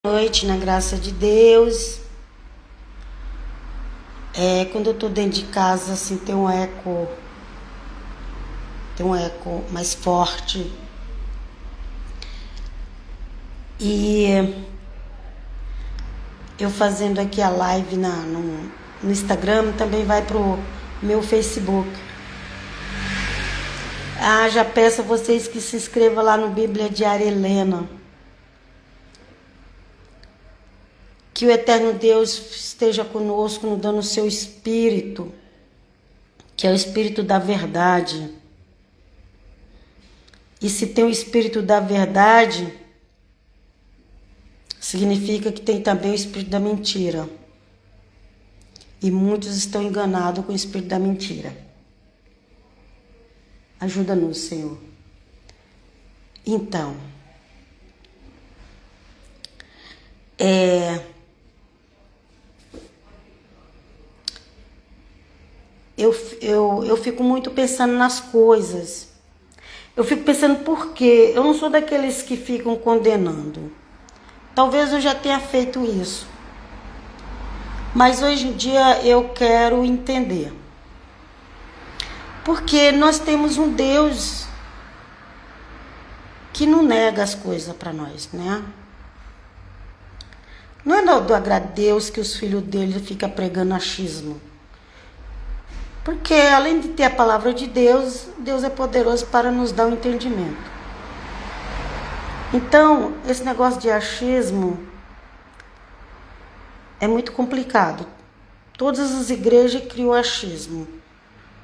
Noite, na graça de Deus. Quando eu tô dentro de casa, assim, tem um eco mais forte. E eu fazendo aqui a live no Instagram, também vai pro meu Facebook. Já peço a vocês que se inscrevam lá no Bíblia Diária Helena. Que o eterno Deus esteja conosco, nos dando o seu espírito, que é o espírito da verdade. E se tem o espírito da verdade, significa que tem também o espírito da mentira. E muitos estão enganados com o espírito da mentira. Ajuda-nos, Senhor. Então, eu fico muito pensando nas coisas. Eu fico pensando por quê. Eu não sou daqueles que ficam condenando. Talvez eu já tenha feito isso. Mas hoje em dia eu quero entender. Porque nós temos um Deus que não nega as coisas para nós, né? Não é do agrado de Deus que os filhos dele ficam pregando achismo. Porque além de ter a palavra de Deus, Deus é poderoso para nos dar o entendimento. Então, esse negócio de achismo é muito complicado. Todas as igrejas criam achismo.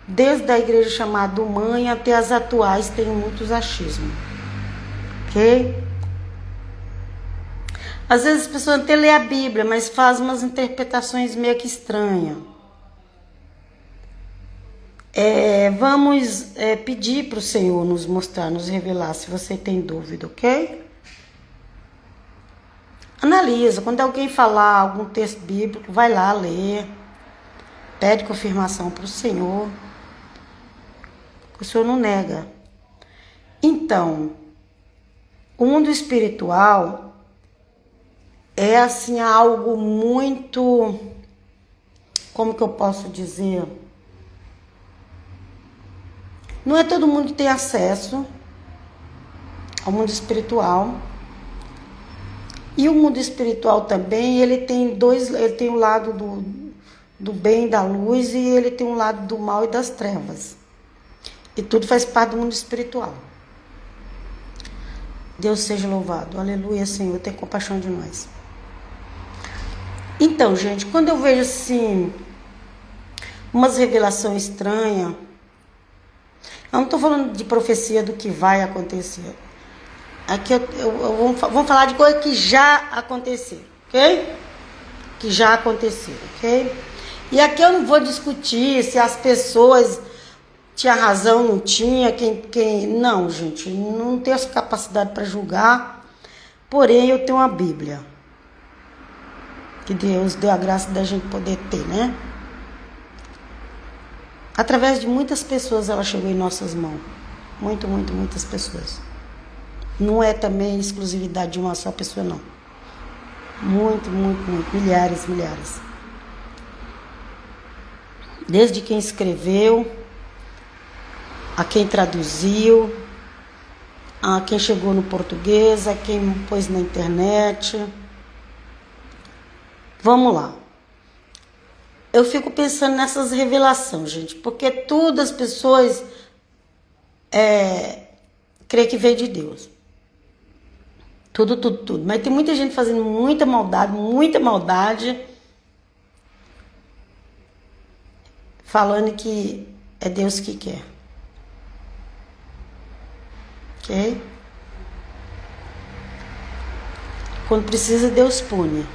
Desde a igreja chamada Mãe até as atuais tem muitos achismos. Ok? Às vezes as pessoas até lê a Bíblia, mas fazem umas interpretações meio que estranhas. Vamos pedir para o Senhor nos mostrar, nos revelar, se você tem dúvida, ok? Analisa, quando alguém falar algum texto bíblico, vai lá ler, pede confirmação para o Senhor, o Senhor não nega. Então, o mundo espiritual é assim algo muito, como que eu posso dizer? Não é todo mundo que tem acesso ao mundo espiritual. E o mundo espiritual também, ele tem o lado do bem, da luz, e ele tem um lado do mal e das trevas. E tudo faz parte do mundo espiritual. Deus seja louvado. Aleluia, Senhor, tenha compaixão de nós. Então, gente, quando eu vejo assim umas revelações estranhas, eu não estou falando de profecia do que vai acontecer. Aqui vamos falar de coisa que já aconteceu, ok? Que já aconteceram, ok? E aqui eu não vou discutir se as pessoas tinham razão, não tinha, não, gente, não tenho essa capacidade para julgar. Porém, eu tenho uma Bíblia. Que Deus deu a graça da gente poder ter, né? Através de muitas pessoas ela chegou em nossas mãos. Muitas pessoas. Não é também exclusividade de uma só pessoa, não. Muito. Milhares. Desde quem escreveu, a quem traduziu, a quem chegou no português, a quem pôs na internet. Vamos lá. Eu fico pensando nessas revelações, gente, porque todas as pessoas creem que veio de Deus. Tudo. Mas tem muita gente fazendo muita maldade, falando que é Deus que quer. Ok? Quando precisa, Deus pune.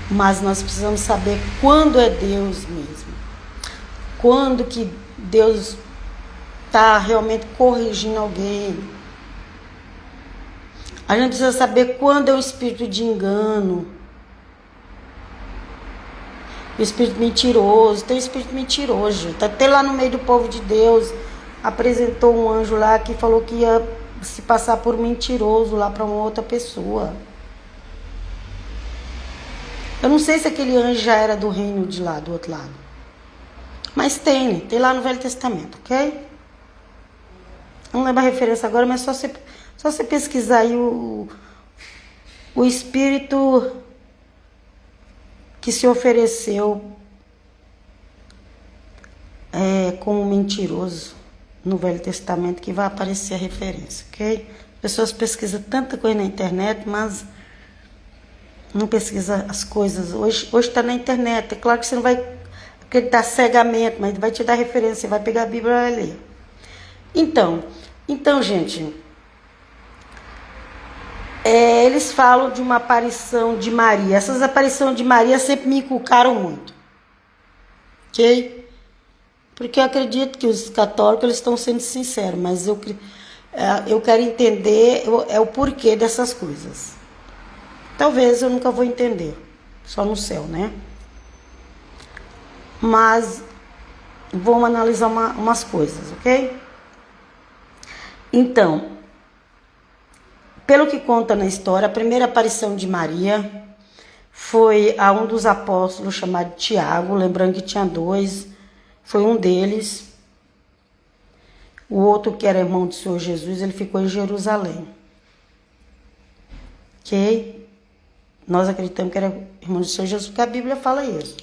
Mas nós precisamos saber quando é Deus mesmo. Quando que Deus está realmente corrigindo alguém. A gente precisa saber quando é o espírito de engano. O espírito mentiroso. Tem espírito mentiroso. Até lá no meio do povo de Deus, apresentou um anjo lá que falou que ia se passar por mentiroso lá para uma outra pessoa. Eu não sei se aquele anjo já era do reino de lá, do outro lado. Mas tem lá no Velho Testamento, ok? Não lembro a referência agora, mas só você pesquisar aí o espírito que se ofereceu como mentiroso no Velho Testamento, que vai aparecer a referência, ok? As pessoas pesquisam tanta coisa na internet, mas não pesquisa as coisas. Hoje está na internet. É claro que você não vai acreditar cegamente, mas vai te dar referência. Você vai pegar a Bíblia e vai ler. Então, gente, eles falam de uma aparição de Maria. Essas aparições de Maria sempre me inculcaram muito, ok? Porque eu acredito que os católicos eles estão sendo sinceros, mas eu quero entender o porquê dessas coisas. Talvez eu nunca vou entender, só no céu, né? Mas vamos analisar umas coisas, ok? Então, pelo que conta na história, a primeira aparição de Maria foi a um dos apóstolos chamado Tiago, lembrando que tinha 2, foi um deles. O outro, que era irmão do Senhor Jesus, ele ficou em Jerusalém. Ok? Nós acreditamos que era irmão do Senhor Jesus, porque a Bíblia fala isso.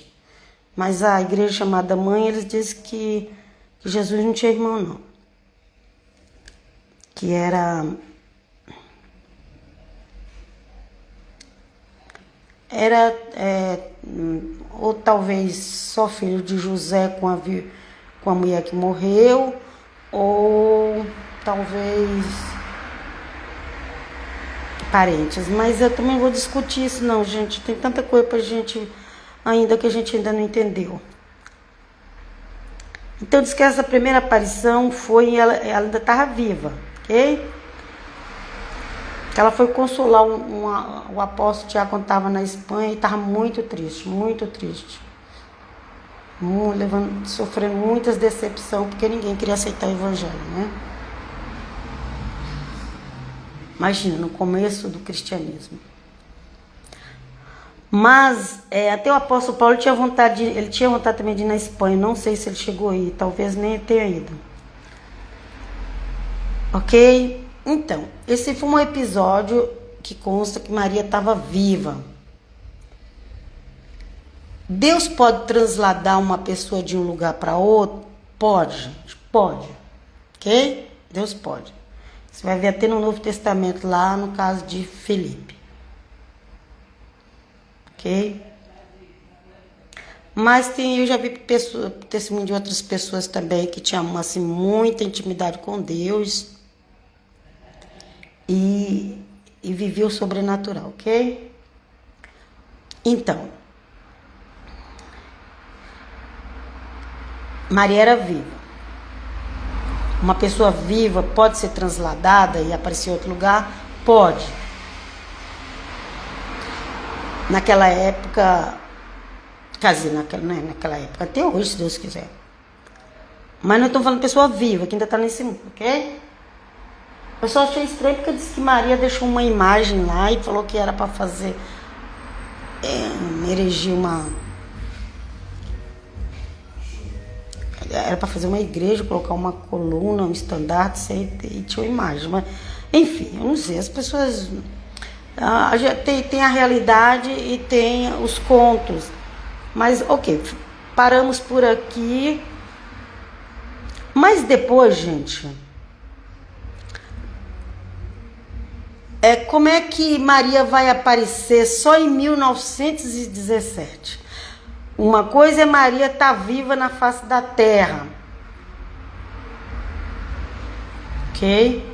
Mas a igreja chamada Mãe, eles dizem que Jesus não tinha irmão, não. Que era ou talvez só filho de José com a mulher que morreu, ou talvez parentes. Mas eu também vou discutir isso não, gente. Tem tanta coisa pra gente ainda que a gente ainda não entendeu. Então diz que essa primeira aparição foi, ela ainda estava viva, ok? Ela foi consolar o apóstolo Tiago quando estava na Espanha e estava muito triste, sofrendo muitas decepções, porque ninguém queria aceitar o evangelho, né? Imagina, no começo do cristianismo. Mas até o apóstolo Paulo tinha vontade também de ir na Espanha. Não sei se ele chegou aí, talvez nem tenha ido. Ok? Então, esse foi um episódio que consta que Maria estava viva. Deus pode transladar uma pessoa de um lugar para outro? Pode, gente, pode. Ok? Deus pode. Você vai ver até no Novo Testamento, lá no caso de Felipe. Ok? Mas eu já vi testemunho de outras pessoas também que tinham assim, muita intimidade com Deus e vivia o sobrenatural, ok? Então, Maria era viva. Uma pessoa viva pode ser transladada e aparecer em outro lugar? Pode. Naquela época, quer dizer, naquela época, até hoje, se Deus quiser. Mas não estamos falando de pessoa viva, que ainda está nesse mundo, ok? Eu só achei estranho porque disse que Maria deixou uma imagem lá e falou que era para fazer, erigir era para fazer uma igreja, colocar uma coluna, um estandarte, e tinha uma imagem. Mas, enfim, eu não sei, as pessoas... tem a realidade e tem os contos. Mas, ok, paramos por aqui. Mas depois, gente... como é que Maria vai aparecer só em 1917? Uma coisa é Maria estar viva na face da terra. Ok?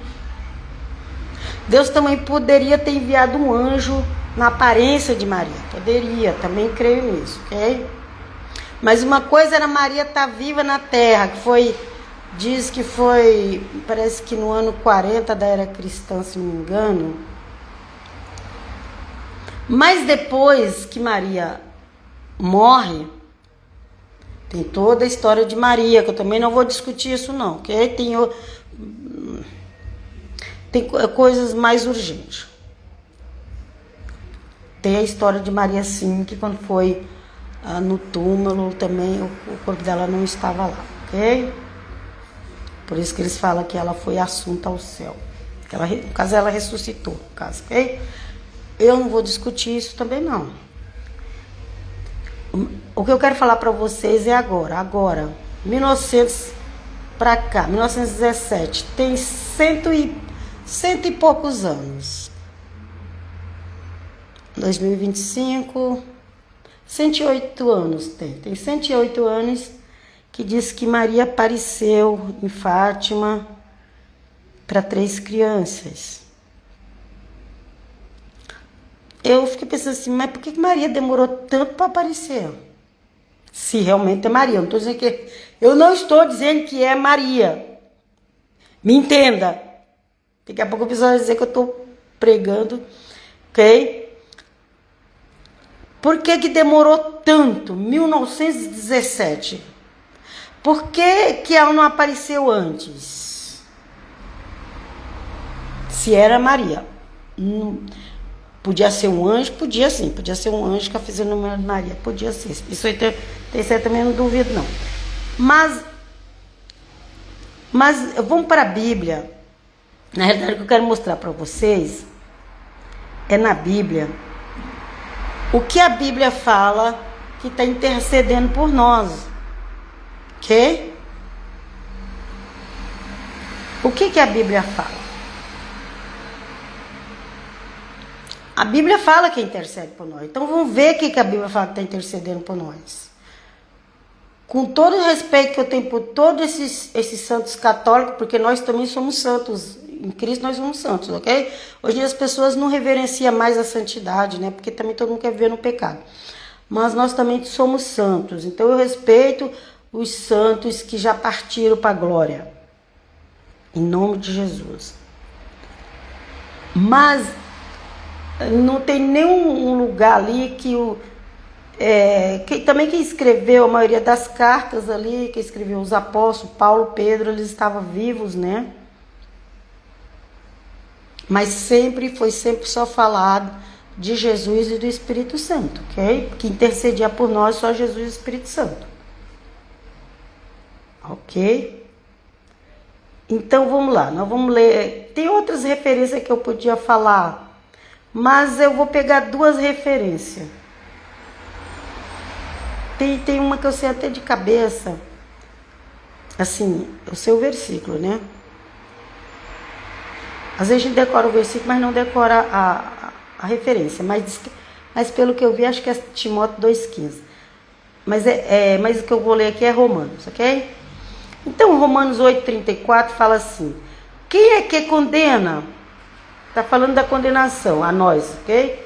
Deus também poderia ter enviado um anjo na aparência de Maria. Poderia, também creio nisso, ok? Mas uma coisa era Maria estar viva na terra, que foi... Diz que foi, parece que no ano 40 da era cristã, se não me engano. Mas depois que Maria morre, tem toda a história de Maria, que eu também não vou discutir isso não, ok? tem coisas mais urgentes. Tem a história de Maria sim, que quando foi no túmulo também o corpo dela não estava lá, ok? Por isso que eles falam que ela foi assunta ao céu. No caso, ela ressuscitou, no caso, ok? Eu não vou discutir isso também, não. O que eu quero falar para vocês é agora, 1900 para cá, 1917, tem cento e poucos anos. 2025, 108 anos tem 108 anos que diz que Maria apareceu em Fátima para 3 crianças. Eu fiquei pensando assim, mas por que Maria demorou tanto para aparecer? Se realmente é Maria, eu não estou dizendo que é Maria. Me entenda. Daqui a pouco o pessoal vai dizer que eu estou pregando, ok? Por que demorou tanto? 1917. Por que ela não apareceu antes? Se era Maria. Podia ser um anjo? Podia sim. Podia ser um anjo que a fisionomia de Maria. Podia ser. Isso aí tem certo, também não duvido não. Mas vamos para a Bíblia. Na realidade, o que eu quero mostrar para vocês é na Bíblia o que a Bíblia fala que está intercedendo por nós. Ok? O que a Bíblia fala? A Bíblia fala que intercede por nós. Então vamos ver o que a Bíblia fala que está intercedendo por nós. Com todo o respeito que eu tenho por todos esses santos católicos, porque nós também somos santos. Em Cristo nós somos santos, ok? Hoje em dia as pessoas não reverenciam mais a santidade, né? Porque também todo mundo quer viver no pecado. Mas nós também somos santos. Então eu respeito os santos que já partiram para a glória. Em nome de Jesus. Mas não tem nenhum lugar ali que também quem escreveu a maioria das cartas ali, quem escreveu os apóstolos, Paulo, Pedro, eles estavam vivos, né? Mas foi sempre só falado de Jesus e do Espírito Santo, ok? Que intercedia por nós só Jesus e o Espírito Santo. Ok? Então vamos lá, nós vamos ler. Tem outras referências que eu podia falar, mas eu vou pegar 2 referências. Tem uma que eu sei até de cabeça. Assim, eu sei o versículo, né? Às vezes a gente decora o versículo, mas não decora a referência. Mas pelo que eu vi, acho que é Timóteo 2,15. Mas o que eu vou ler aqui é Romanos, ok? Então, Romanos 8,34 fala assim: quem é que condena? Está falando da condenação, a nós, ok?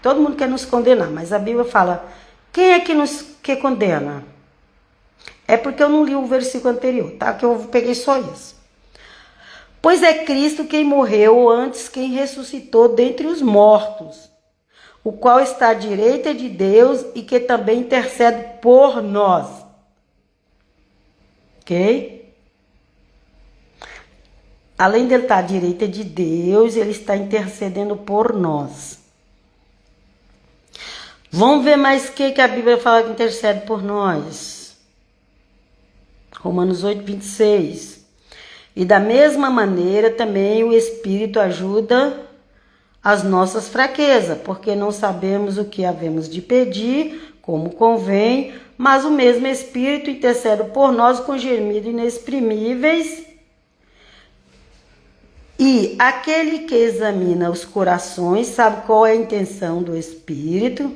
Todo mundo quer nos condenar, mas a Bíblia fala: quem é que condena? É porque eu não li o versículo anterior, tá? Que eu peguei só isso. Pois é Cristo quem morreu, antes quem ressuscitou dentre os mortos, o qual está à direita de Deus e que também intercede por nós. Ok? Além de ele estar à direita de Deus, ele está intercedendo por nós. Vamos ver mais o que a Bíblia fala que intercede por nós. Romanos 8,26. E da mesma maneira também o Espírito ajuda as nossas fraquezas, porque não sabemos o que havemos de pedir, como convém, mas o mesmo Espírito intercede por nós com gemidos inexprimíveis. E aquele que examina os corações sabe qual é a intenção do Espírito,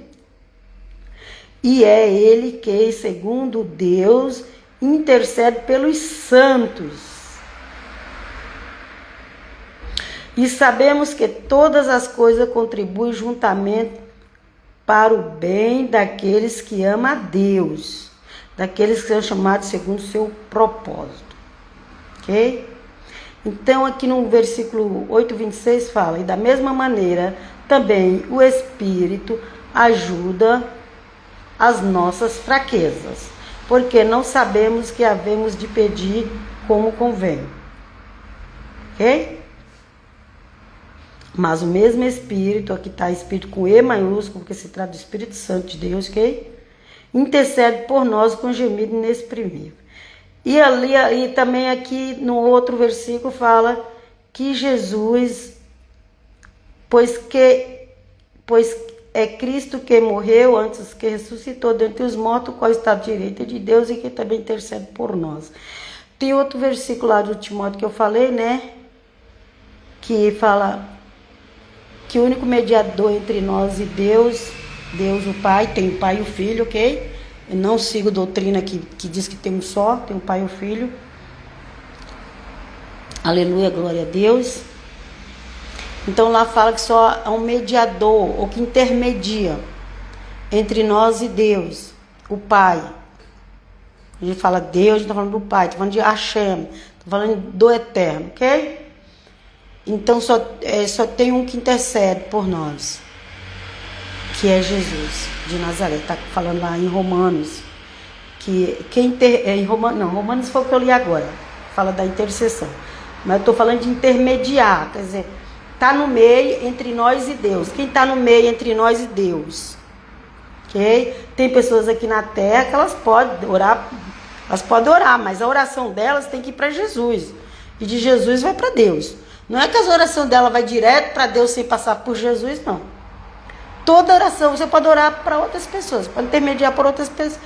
e é ele que, segundo Deus, intercede pelos santos. E sabemos que todas as coisas contribuem juntamente para o bem daqueles que amam a Deus, daqueles que são chamados segundo o seu propósito. Ok? Então, aqui no versículo 8,26 fala: e da mesma maneira também o Espírito ajuda as nossas fraquezas, porque não sabemos que havemos de pedir como convém. Ok? Mas o mesmo Espírito, aqui está Espírito com E maiúsculo, porque se trata do Espírito Santo de Deus, ok? Intercede por nós com gemido inexprimível. E ali, e também aqui no outro versículo fala que Jesus, pois é Cristo que morreu antes que ressuscitou dentre os mortos, qual está à direita de Deus e que também intercede por nós. Tem outro versículo lá do Timóteo que eu falei, né? Que fala que o único mediador entre nós e Deus o Pai, tem o Pai e o Filho, ok? Eu não sigo doutrina que diz que tem um só, tem o Pai e o Filho. Aleluia, glória a Deus. Então lá fala que só há um mediador, ou que intermedia entre nós e Deus, o Pai. A gente fala Deus, a gente está falando do Pai, está falando de Hashem, está falando do Eterno, ok? Então só tem um que intercede por nós, que é Jesus de Nazaré. Está falando lá em Romanos, Romanos foi o que eu li agora, fala da intercessão. Mas eu estou falando de intermediar, quer dizer, está no meio entre nós e Deus. Quem está no meio entre nós e Deus? Ok? Tem pessoas aqui na terra que elas podem orar, mas a oração delas tem que ir para Jesus. E de Jesus vai para Deus. Não é que as orações dela vai direto para Deus sem passar por Jesus, não. Toda oração você pode orar para outras pessoas, pode intermediar por outras pessoas,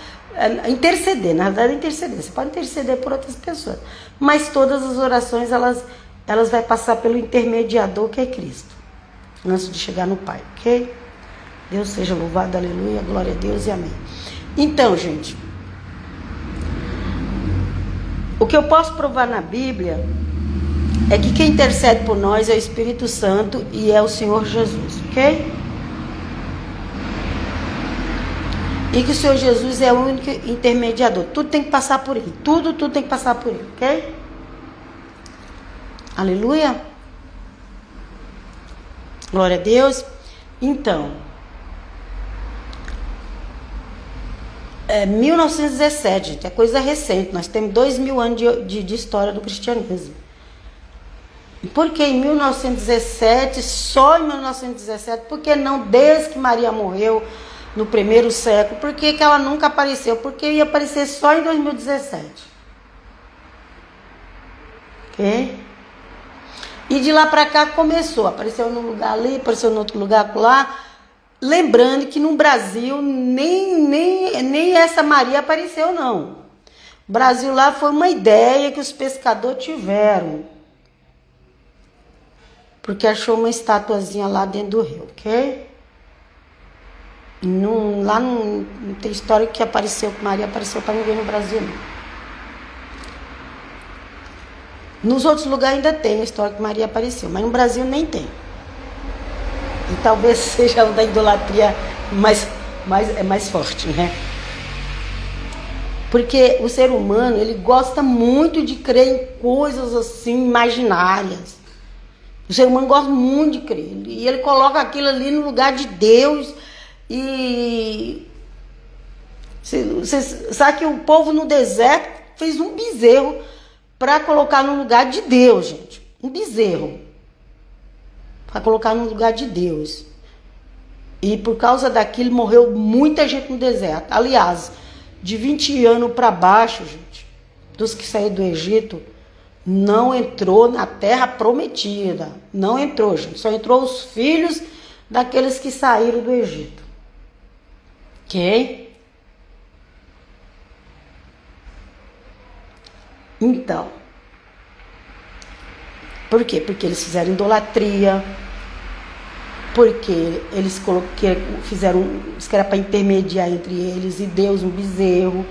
interceder, na verdade é interceder, você pode interceder por outras pessoas, mas todas as orações elas vão passar pelo intermediador que é Cristo, antes de chegar no Pai, ok? Deus seja louvado, aleluia, glória a Deus e amém. Então, gente, o que eu posso provar na Bíblia é que quem intercede por nós é o Espírito Santo e é o Senhor Jesus, ok? E que o Senhor Jesus é o único intermediador. Tudo tem que passar por ele. Tudo tem que passar por ele, ok? Aleluia. Glória a Deus. Então, 1917, gente, é coisa recente. Nós temos 2000 anos de história do cristianismo. Porque em 1917, só em 1917, por que não desde que Maria morreu no primeiro século? Por que ela nunca apareceu? Porque ia aparecer só em 2017. Ok? E de lá para cá começou, apareceu num lugar ali, apareceu em outro lugar lá. Lembrando que no Brasil nem essa Maria apareceu, não. O Brasil lá foi uma ideia que os pescadores tiveram. Porque achou uma estatuazinha lá dentro do rio, ok? Lá não tem história que apareceu, que Maria apareceu para ninguém no Brasil, não. Nos outros lugares ainda tem a história que Maria apareceu, mas no Brasil nem tem. E talvez seja o da idolatria mais forte, né? Porque o ser humano, ele gosta muito de crer em coisas assim, imaginárias. O ser humano gosta muito de crer. E ele coloca aquilo ali no lugar de Deus. E você sabe que o povo no deserto fez um bezerro para colocar no lugar de Deus, gente. Um bezerro. Para colocar no lugar de Deus. E por causa daquilo morreu muita gente no deserto. Aliás, de 20 anos para baixo, gente, dos que saíram do Egito, não entrou na terra prometida. Não entrou, gente. Só entrou os filhos daqueles que saíram do Egito. Ok? Então. Por quê? Porque eles fizeram idolatria. Porque eles fizeram, isso que era para intermediar entre eles e Deus, um bezerro.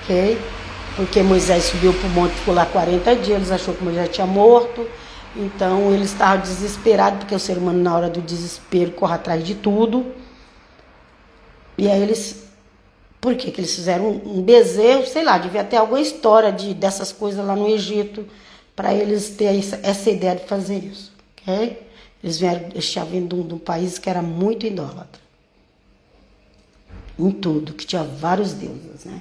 Ok? Porque Moisés subiu para o monte, ficou lá 40 dias, eles acharam que Moisés tinha morto. Então eles estavam desesperados, porque o ser humano na hora do desespero corre atrás de tudo. E aí eles, por que eles fizeram um bezerro? Sei lá, devia ter alguma história dessas coisas lá no Egito, para eles terem essa ideia de fazer isso, ok? Eles estavam vindo de um país que era muito idólatra. Em tudo, que tinha vários deuses, né?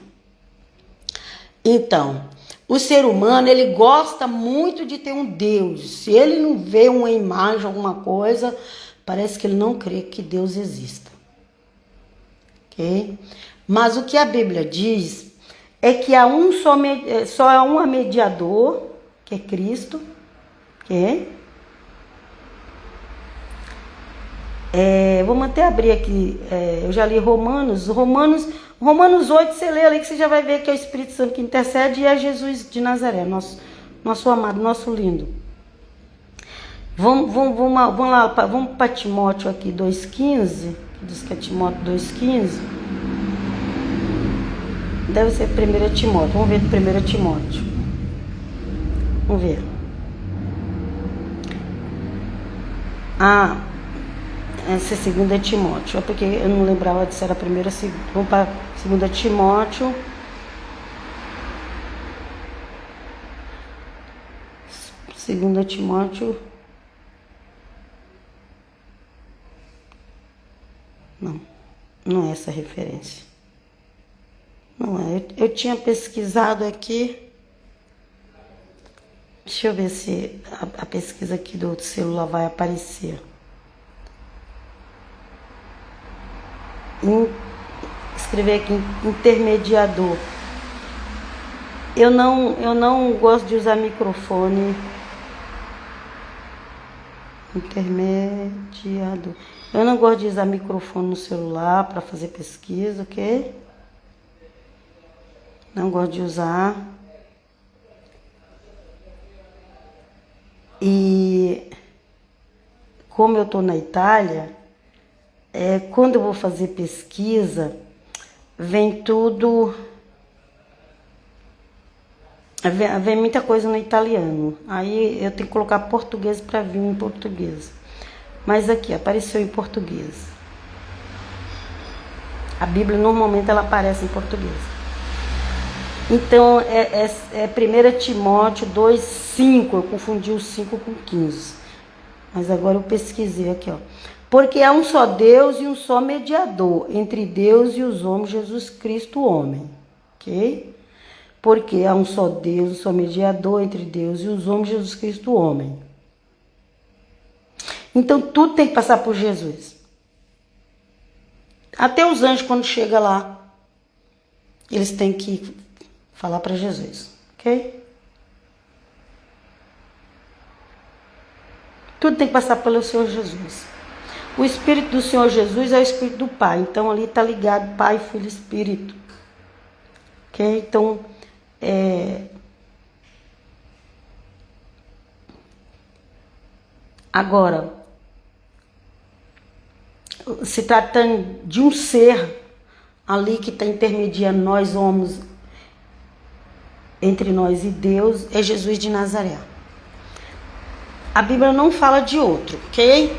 Então, O ser humano, ele gosta muito de ter um Deus. Se ele não vê uma imagem, alguma coisa, parece que ele não crê que Deus exista. Ok? Mas o que a Bíblia diz é que há só há um mediador, que é Cristo. Ok? Vamos até abrir aqui, eu já li Romanos 8, você lê ali que você já vai ver que é o Espírito Santo que intercede e é Jesus de Nazaré, nosso amado, nosso lindo. Vamos lá, vamos para Timóteo aqui 2,15, que diz que é Timóteo 2,15. Deve ser 1 Timóteo, vamos ver do 1 Timóteo. Vamos ver. Essa é 2 Timóteo, é porque eu não lembrava se era a primeira ou segunda. Vamos para 2 Timóteo. 2 Timóteo. Não é essa referência. Não é. Eu tinha pesquisado aqui. Deixa eu ver se a pesquisa aqui do outro celular vai aparecer. Escrever aqui intermediador. Eu não gosto de usar microfone. Intermediador. Eu não gosto de usar microfone no celular para fazer pesquisa, ok? Não gosto de usar. E como eu estou na Itália, quando eu vou fazer pesquisa, vem tudo, vem muita coisa no italiano. Aí eu tenho que colocar português para vir em português. Mas aqui, apareceu em português. A Bíblia normalmente ela aparece em português. Então, é 1 Timóteo 2,5, eu confundi o 5 com 15. Mas agora eu pesquisei aqui, ó. Porque há um só Deus e um só mediador entre Deus e os homens, Jesus Cristo, homem. Ok? Porque há um só Deus, um só mediador entre Deus e os homens, Jesus Cristo, homem. Então, tudo tem que passar por Jesus. Até os anjos, quando chegam lá, eles têm que falar para Jesus. Ok? Tudo tem que passar pelo Senhor Jesus. O Espírito do Senhor Jesus é o Espírito do Pai. Então, ali está ligado Pai, Filho e Espírito. Ok? Então, agora, se tratando de um ser ali que está intermediando nós homens, entre nós e Deus, é Jesus de Nazaré. A Bíblia não fala de outro, ok?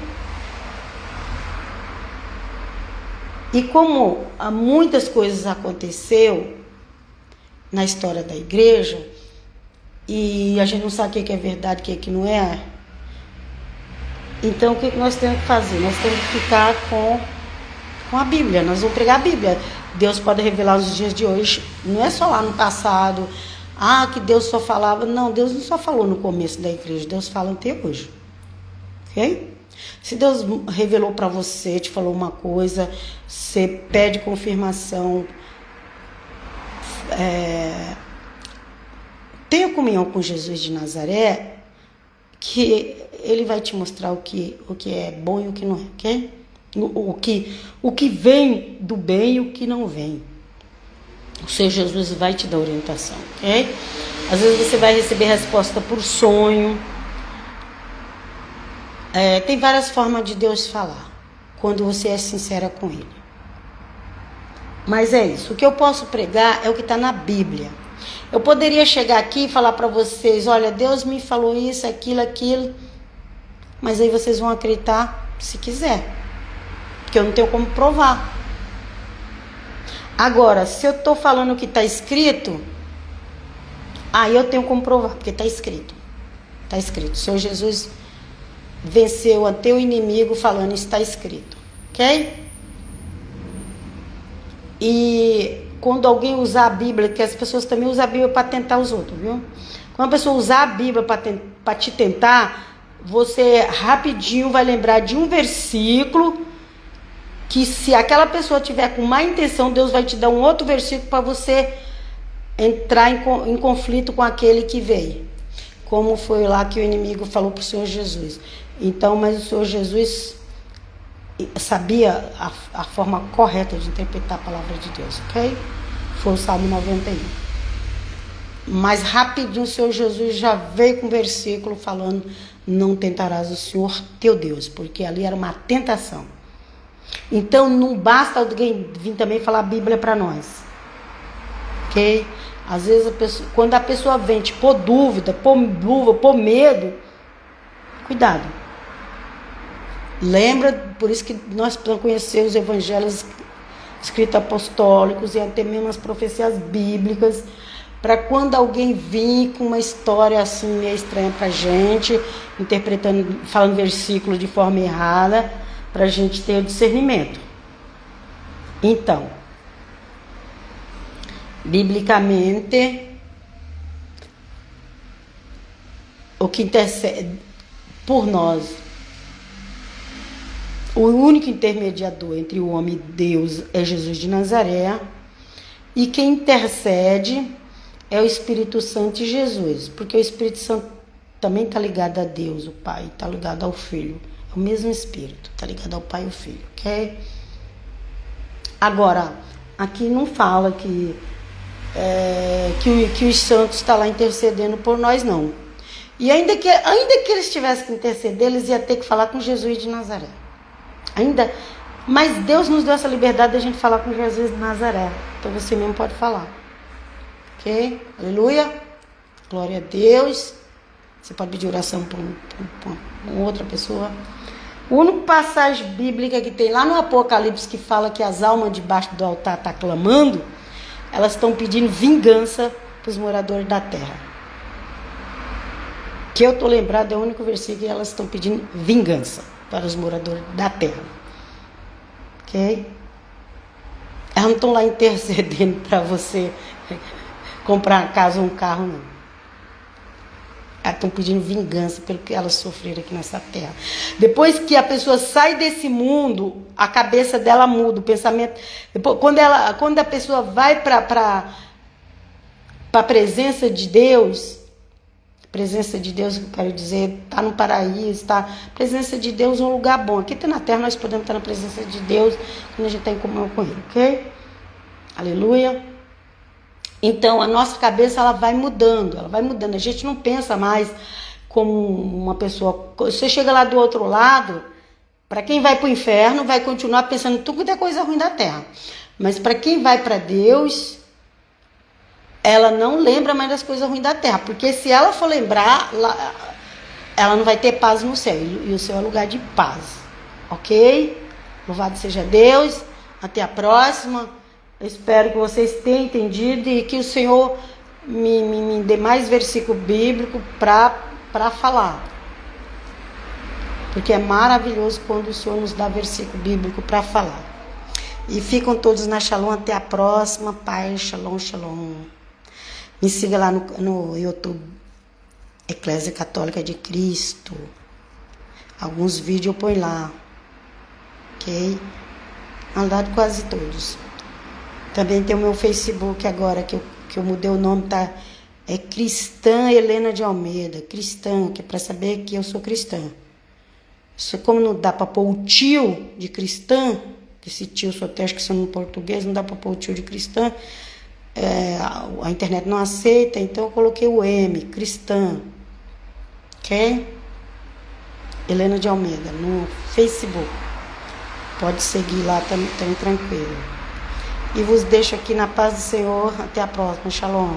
E como muitas coisas aconteceu na história da igreja, e a gente não sabe o que é verdade, o que não é, então o que nós temos que fazer? Nós temos que ficar com a Bíblia, nós vamos pregar a Bíblia. Deus pode revelar nos dias de hoje, não é só lá no passado, que Deus só falava. Não, Deus não só falou no começo da igreja, Deus fala até hoje. Ok? Se Deus revelou para você, te falou uma coisa, você pede confirmação, tenha comunhão com Jesus de Nazaré, que ele vai te mostrar o que é bom e o que não é, ok? O que vem do bem e o que não vem. O Senhor Jesus vai te dar orientação, ok? Às vezes você vai receber resposta por sonho. Tem várias formas de Deus falar, quando você é sincera com Ele. Mas é isso. O que eu posso pregar é o que está na Bíblia. Eu poderia chegar aqui e falar para vocês, olha, Deus me falou isso, aquilo. Mas aí vocês vão acreditar se quiser. Porque eu não tenho como provar. Agora, se eu estou falando o que está escrito, aí eu tenho como provar, porque está escrito. Está escrito. O Senhor Jesus venceu até o inimigo falando, está escrito. Ok? E quando alguém usar a Bíblia, que as pessoas também usam a Bíblia para tentar os outros, viu? Quando a pessoa usar a Bíblia para te tentar, você rapidinho vai lembrar de um versículo que, se aquela pessoa tiver com má intenção, Deus vai te dar um outro versículo para você entrar em conflito com aquele que veio. Como foi lá que o inimigo falou para o Senhor Jesus. Então, mas o Senhor Jesus sabia a forma correta de interpretar a palavra de Deus, ok? Foi o Salmo 91. Mas rapidinho o Senhor Jesus já veio com um versículo falando: não tentarás o Senhor teu Deus, porque ali era uma tentação. Então não basta alguém vir também falar a Bíblia para nós, ok? Às vezes quando a pessoa vem te pôr dúvida, pôr medo, cuidado. Lembra, por isso que nós precisamos conhecer os evangelhos escritos apostólicos e até mesmo as profecias bíblicas, para quando alguém vir com uma história assim meio estranha pra gente, interpretando, falando versículo de forma errada, pra gente ter o discernimento. Então, biblicamente, o que intercede por nós, o único intermediador entre o homem e Deus é Jesus de Nazaré, e quem intercede é o Espírito Santo e Jesus, porque o Espírito Santo também está ligado a Deus, o Pai, está ligado ao Filho, é o mesmo Espírito, está ligado ao Pai e ao Filho, ok? Agora, aqui não fala que os santos estão lá intercedendo por nós, não. E ainda que eles tivessem que interceder, eles iam ter que falar com Jesus de Nazaré. Mas Deus nos deu essa liberdade de a gente falar com Jesus de Nazaré. Então você mesmo pode falar. Ok? Aleluia. Glória a Deus. Você pode pedir oração para uma outra pessoa. O único passagem bíblica que tem lá no Apocalipse que fala que as almas debaixo do altar estão clamando, elas estão pedindo vingança para os moradores da terra. Que eu estou lembrado, é o único versículo que elas estão pedindo vingança para os moradores da terra. Ok? Elas não estão lá intercedendo para você comprar uma casa ou um carro, não. Elas estão pedindo vingança pelo que elas sofreram aqui nessa terra. Depois que a pessoa sai desse mundo, a cabeça dela muda, o pensamento. Depois, quando a pessoa vai para a presença de Deus, eu quero dizer, está no paraíso, tá? Presença de Deus é um lugar bom. Aqui na terra nós podemos estar na presença de Deus quando a gente está em comunhão com Ele, ok? Aleluia. Então a nossa cabeça ela vai mudando. A gente não pensa mais como uma pessoa. Você chega lá do outro lado, para quem vai para o inferno vai continuar pensando tudo que é coisa ruim da terra. Mas para quem vai para Deus, ela não lembra mais das coisas ruins da terra, porque se ela for lembrar, ela não vai ter paz no céu, e o céu é lugar de paz, ok? Louvado seja Deus, até a próxima, eu espero que vocês tenham entendido e que o Senhor me dê mais versículo bíblico para falar, porque é maravilhoso quando o Senhor nos dá versículo bíblico para falar. E ficam todos na Shalom, até a próxima, Pai, Shalom, Shalom. Me siga lá no YouTube, Eclésia Católica de Cristo. Alguns vídeos eu ponho lá, ok? Na verdade, quase todos. Também tem o meu Facebook agora, que eu mudei o nome, tá? É Cristã Helena de Almeida. Cristã, que é para saber que eu sou cristã. Isso, como não dá para pôr o tio de cristã, que esse tio só tem, acho que são em português, não dá para pôr o tio de cristã. A internet não aceita, então eu coloquei o M, cristã, ok? Helena de Almeida, no Facebook. Pode seguir lá, tá tranquilo. E vos deixo aqui na paz do Senhor. Até a próxima. Shalom.